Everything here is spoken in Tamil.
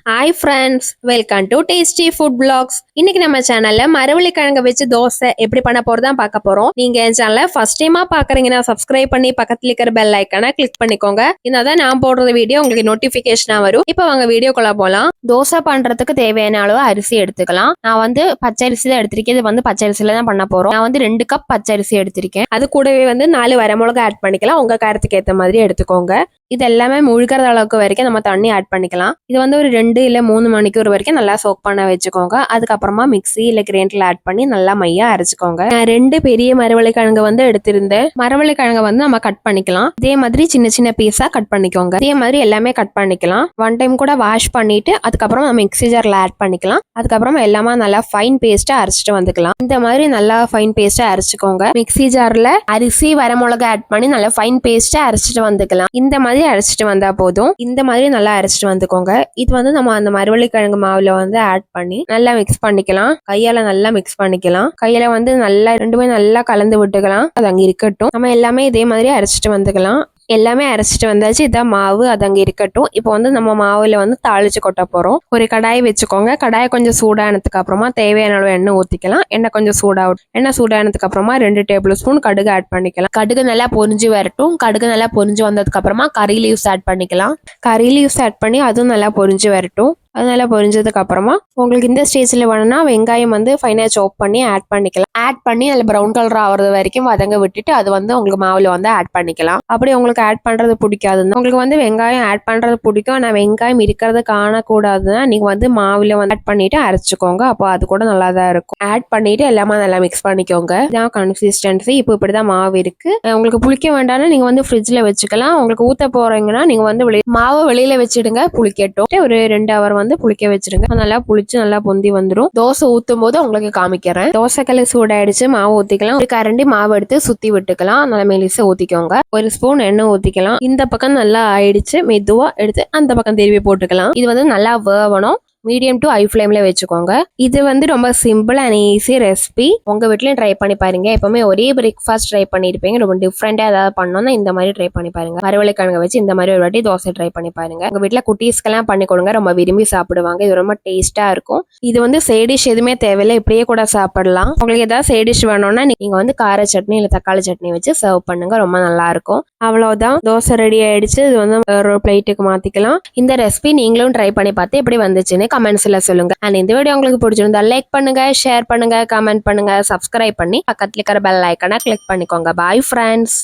Hi friends, welcome to tasty food blogs. இன்னைக்கு நம்ம சேனல்ல மரவள்ளி கிழங்கு வச்சு தோசை எப்படி பண்ண போறதா பார்க்க போறோம். நீங்க என் சேனலை ஃபர்ஸ்ட் டைமா பாக்குறீங்கன்னா சப்ஸ்கிரைப் பண்ணி பக்கத்துல இருக்கிற பெல் ஐக்கான கிளிக் பண்ணிக்கோங்க. இதான் நான் போடுற வீடியோ உங்களுக்கு நோட்டிபிகேஷனா வரும். இப்போ வாங்க வீடியோக்குள்ள போலாம். தோசை பண்றதுக்கு தேவையான அளவு அரிசி எடுத்துக்கலாம். நான் வந்து பச்சரிசி தான் எடுத்திருக்கேன். இது வந்து பச்சரிசியில தான் பண்ண போறோம். நான் வந்து 2 கப் பச்சரிசி எடுத்திருக்கேன். அது கூடவே வந்து 4 வரமிளகா ஆட் பண்ணிக்கலாம். உங்க காரத்துக்கு ஏற்ற மாதிரி எடுத்துக்கோங்க. இது எல்லாமே முழுகிற அளவுக்கு வரைக்கும் நம்ம தண்ணி ஆட் பண்ணிக்கலாம். இது வந்து ஒரு 2 இல்ல 3 மணிக்கூர் வரைக்கும் நல்லா சோக் பண்ண வச்சுக்கோங்க. அதுக்கப்புறமா மிக்ஸி இல்ல கிரைண்டர்ல ஆட் பண்ணி நல்லா மையா அரைச்சுக்கோங்க. நான் 2 பெரிய மரவள்ளி கிழங்கு வந்து எடுத்திருந்தேன். மரவள்ளி கிழங்கு வந்து நம்ம கட் பண்ணிக்கலாம். இதே மாதிரி சின்ன சின்ன பீஸா கட் பண்ணிக்கோங்க. இதே மாதிரி எல்லாமே கட் பண்ணிக்கலாம். 1 டைம் கூட வாஷ் பண்ணிட்டு அதுக்கப்புறம் நம்ம மிக்ஸி ஜார்ல ஆட் பண்ணிக்கலாம். அதுக்கப்புறமா எல்லாமே நல்லா ஃபைன் பேஸ்டா அரைச்சிட்டு வந்துக்கலாம். இந்த மாதிரி நல்லா ஃபைன் பேஸ்டா அரைச்சுக்கோங்க. மிக்ஸி ஜார்ல அரிசி வரமிளகா ஆட் பண்ணி நல்லா ஃபைன் பேஸ்டா அரைச்சிட்டு வந்துக்கலாம். இந்த மாதிரி அரைச்சிட்டு வந்தா போதும். இந்த மாதிரி நல்லா அரைச்சிட்டு வந்துக்கோங்க. இது வந்து நம்ம அந்த மரவள்ளி கிழங்கு மாவுல வந்து ஆட் பண்ணி நல்லா மிக்ஸ் பண்ணிக்கலாம். கையால நல்லா மிக்ஸ் பண்ணிக்கலாம். கையில வந்து நல்லா ரெண்டுமே நல்லா கலந்து விட்டுக்கலாம். அது அங்க இருக்கட்டும். நம்ம எல்லாமே இதே மாதிரி அரைச்சிட்டு வந்துக்கலாம். எல்லாமே அரைச்சிட்டு வந்தாச்சு. இதான் மாவு, அது அங்கே இருக்கட்டும். இப்போ வந்து நம்ம மாவுல வந்து தாளிச்சு கொட்ட போறோம். ஒரு கடாய் வச்சுக்கோங்க. கடாயை கொஞ்சம் சூடானதுக்கு அப்புறமா தேவையான அளவு எண்ணெய் ஊற்றிக்கலாம். எண்ணெய் கொஞ்சம் சூடாகும். எண்ணெய் சூடானதுக்கு அப்புறமா 2 டேபிள் ஸ்பூன் கடுகு ஆட் பண்ணிக்கலாம். கடுகு நல்லா பொரிஞ்சு வரட்டும். கடுகு நல்லா பொரிஞ்சு வந்ததுக்கு அப்புறமா கறி லீவ்ஸ் ஆட் பண்ணிக்கலாம். கறி லீவ்ஸ் ஆட் பண்ணி அதுவும் நல்லா பொரிஞ்சு வரட்டும். அது நல்லா பொரிஞ்சதுக்கு அப்புறமா உங்களுக்கு இந்த ஸ்டேஜ்ல வேணும்னா வெங்காயம் வந்து ஃபைனா சாப் பண்ணி ஆட் பண்ணிக்கலாம். ஆட் பண்ணி நல்ல ப்ரௌன் கலர் ஆகிறது வரைக்கும் வதங்க விட்டுட்டு அது வந்து உங்களுக்கு மாவுல வந்து ஆட் பண்ணிக்கலாம். அப்படி உங்களுக்கு ஆட் பண்றது பிடிக்காதுன்னா, உங்களுக்கு வந்து வெங்காயம் ஆட் பண்றது பிடிக்கும் ஆனா வெங்காயம் இருக்கிறது காணக்கூடாதுன்னா நீங்க வந்து மாவுல வந்து ஆட் பண்ணிட்டு அரைச்சுக்கோங்க. அப்போ அது கூட நல்லா தான் இருக்கும். ஆட் பண்ணிட்டு எல்லாமே நல்லா மிக்ஸ் பண்ணிக்கோங்க. இதான் கன்சிஸ்டன்சி. இப்போ இப்படிதான் மாவு இருக்கு. உங்களுக்கு புளிக்க வேண்டாம்னா நீங்க வந்து ஃப்ரிட்ஜ்ல வச்சுக்கலாம். உங்களுக்கு ஊத்த போறீங்கன்னா நீங்க வந்து மாவு வெளியில வச்சிடுங்க, புளிக்கட்டும். ஒரு 2 ஹவர் வந்து புளிக்க வச்சிருங்க. நல்லா புளிச்சு நல்லா பொந்தி வந்துடும். தோசை ஊத்தும் போது உங்களுக்கு காமிக்கிறேன். தோசைக்கல்ல சூடாயிடுச்சு. மாவு ஊத்திக்கலாம். ஒரு கரண்டி மாவு எடுத்து சுத்தி விட்டுக்கலாம். நல்லா மெலிசா ஊத்திக்கோங்க. ஒரு ஸ்பூன் எண்ணெய் ஊத்திக்கலாம். இந்த பக்கம் நல்லா ஆயிடுச்சு. மெதுவா எடுத்து அந்த பக்கம் திருப்பி போட்டுக்கலாம். இது வந்து நல்லா வேவணும். மீடியம் டு ஹை ஃப்ளேம்ல வச்சுக்கோங்க. இது வந்து ரொம்ப சிம்பிள் அண்ட் ஈஸி ரெசிபி. உங்க வீட்லயும் ட்ரை பண்ணி பாருங்க. எப்பவுமே ஒரே பிரேக்ஃபாஸ்ட் ட்ரை பண்ணிருப்பீங்க. ரொம்ப டிஃப்ரெண்டா ஏதாவது பண்ணோம்னா இந்த மாதிரி ட்ரை பண்ணி பாருங்க. மரவள்ளி கிழங்கு வச்சு இந்த மாதிரி ஒரு வாட்டி தோசை ட்ரை பண்ணி பாருங்க. உங்க வீட்ல குட்டீஸ்க்கெல்லாம் பண்ணி கொடுங்க. ரொம்ப விரும்பி சாப்பிடுவாங்க. இது ரொம்ப டேஸ்டா இருக்கும். இது வந்து சைட் டிஷ் எதுவுமே தேவையில்லை. இப்படியே கூட சாப்பிடலாம். உங்களுக்கு ஏதாவது சைட் டிஷ் வேணும்னா நீங்க வந்து கார சட்னி இல்ல தக்காளி சட்னி வச்சு சர்வ் பண்ணுங்க. ரொம்ப நல்லா இருக்கும். அவ்வளவுதான், தோசை ரெடி ஆயிடுச்சு. இது வந்து ஒரு பிளேட்டுக்கு மாத்திக்கலாம். இந்த ரெசிபி நீங்களும் ட்ரை பண்ணி பார்த்து எப்படி வந்துச்சுன்னு கமெண்ட்ஸ்ல சொல்லுங்க. அண்ட் இந்த வீடியோ உங்களுக்கு பிடிச்சிருந்தா லைக் பண்ணுங்க, ஷேர் பண்ணுங்க, கமெண்ட் பண்ணுங்க, சப்ஸ்கிரைப் பண்ணி பக்கத்துல இருக்கிற பெல் ஐக்கானை கிளிக் பண்ணிக்கோங்க. Bye friends.